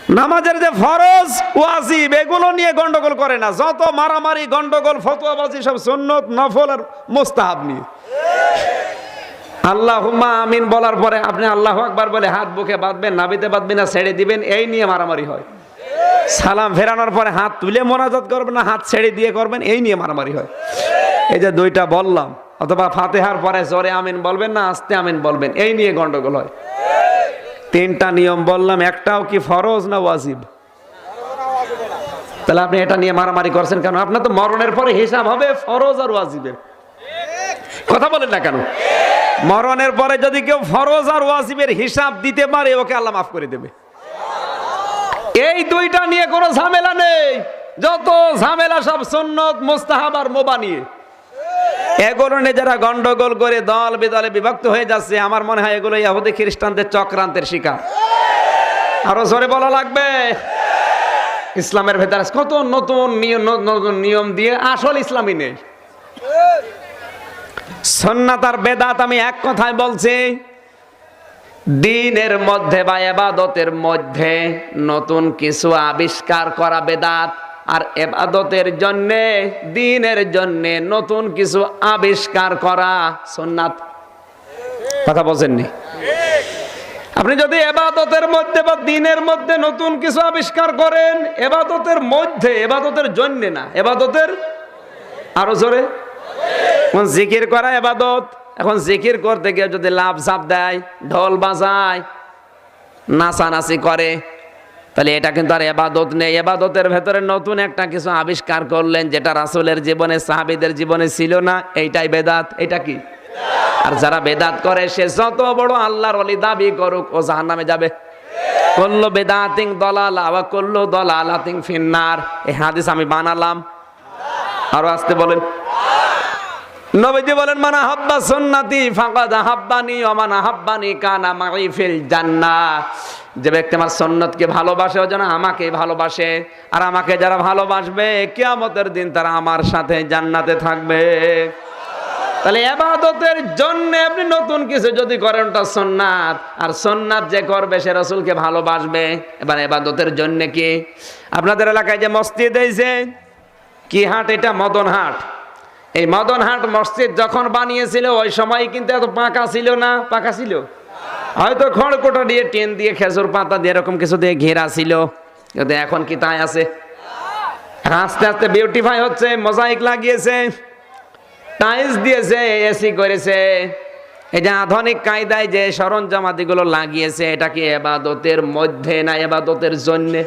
নামাজের যে ফরজ ওয়াজিব এগুলো নিয়ে গন্ডগোল করে না, যত মারামারি গন্ডগোল ফতোয়াবাজি সব সুন্নত নফল আর মুস্তাহাব নিয়ে। আল্লাহুম্মা আমিন বলার পরে আপনি আল্লাহু আকবার বলে হাত বুকে বাঁধবেন, নাভিতে বাঁধবেন না ছেড়ে দিবেন, এই নিয়ে মারামারি হয়। সালাম ফেরানোর পরে হাত তুলে মোনাজাত করবেন না হাত ছেড়ে দিয়ে করবেন, এই নিয়ে মারামারি হয়। এই যে দুইটা বললাম, অথবা ফাতিহার পরে জোরে আমিন বলবেন না আস্তে আমিন বলবেন, এই নিয়ে গন্ডগোল হয়। তিনটা নিয়ম বললাম, একটাও কি ফরজ না ওয়াজিব? তাহলে আপনি এটা নিয়ে মারামারি করছেন কেন? আপনার তো মরণের পরে হিসাব হবে ফরজ আর ওয়াজিবের। কথা বলেন না কেন? মরণের পরে যদি কেউ ফরজ আর ওয়াজিবের হিসাব দিতে পারে ওকে আল্লাহ মাফ করে দেবে। এই দুইটা নিয়ে কোনো ঝামেলা নেই, যত ঝামেলা সব সুন্নত মুস্তাহাব আর মুবাহ নিয়ে। এগুলো নিয়ে যারা গন্ডগোল করে দল বেদলে বিভক্ত হয়ে যাচ্ছে, আমার মনে হয় এগুলো ইহুদি খ্রিস্টানদের চক্রান্তের শিকার। আরো জোরে বলা লাগবে। ইসলামের ভেতরে কত নতুন নিয়ম দিয়ে আসল ইসলামই নেই। সুন্নাত আর বেদাত আমি এক কথায় বলছি, দ্বীনের মধ্যে বা ইবাদতের মধ্যে নতুন কিছু আবিষ্কার করা বেদাত, আর ইবাদতের জন্য দ্বীনের জন্য নতুন কিছু আবিষ্কার করা সুন্নাত। কথা বলেননি? আপনি যদি ইবাদতের মধ্যে বা দ্বীনের মধ্যে নতুন কিছু আবিষ্কার করেন, ইবাদতের মধ্যে, ইবাদতের জন্য না, ইবাদতের আরো জোরে জিকির করা ইবাদত। এখন জিকির করতে গিয়ে যদি লাভ ঝাপ দেয়, ঢোল বাজায়, নাচানাচি করে, তাহলে এটা কিন্তু আর ইবাদত নেই। ইবাদতের ভেতরে নতুন একটা কিছু আবিষ্কার করলেন যেটা রাসূলের জীবনে সাহাবীদের জীবনে ছিল না, এইটাই বেদাত। এটা কি? আর যারা বেদাত করে সে যত বড় আল্লাহর ওলি দাবি করুক, ও জাহান্নামে যাবে। কুল্লু বিদআতিন দালালা ওয়া কুল্লু দালালাতিন ফিন্নার। এই হাদিস আমি বানালাম, আরো আসতে বলেন। নবীজি বলেন, মান আহাব্বা সুন্নতি ফাকাদ আহাব্বানি ওয়া মান আহাব্বানি কানা মাই ফিল জান্নাহ। যে ব্যক্তি আমার সুন্নতকে ভালোবাসে ও যেন আমাকে ভালোবাসে, আর আমাকে যারা ভালোবাসবে কিয়ামতের দিন তারা আমার সাথে জান্নাতে থাকবে। তাহলে ইবাদতের জন্য আপনি নতুন কিছু যদি করেন ওটা সুন্নাত, আর সুন্নাত যে করবে সে রাসূলকে ভালোবাসবে। এবার ইবাদতের জন্য কি? আপনাদের এলাকায় যে মসজিদ হয়েছে, কি হাট এটা? মদন হাট। এই মদন হাট মসজিদ যখন বানিয়েছিল ওই সময় কিন্তু এত পাকা ছিল না। পাকা ছিল হয়তো খড়কুটা দিয়ে, টেন দিয়ে, খেজুর পাতা দিয়ে, এরকম কিছু দিয়ে ঘেরা ছিল, কিন্তু এখন কি তাই আছে? আস্তে আস্তে বিউটিফাই হচ্ছে, মোজাইক লাগিয়েছে, টাইলস দিয়েছে, এসি করেছে। এই যে আধুনিক কায়দায় যে সরঞ্জামাদিগুলো লাগিয়েছে, এটা কি ইবাদতের মধ্যে না ইবাদতের জন্যে?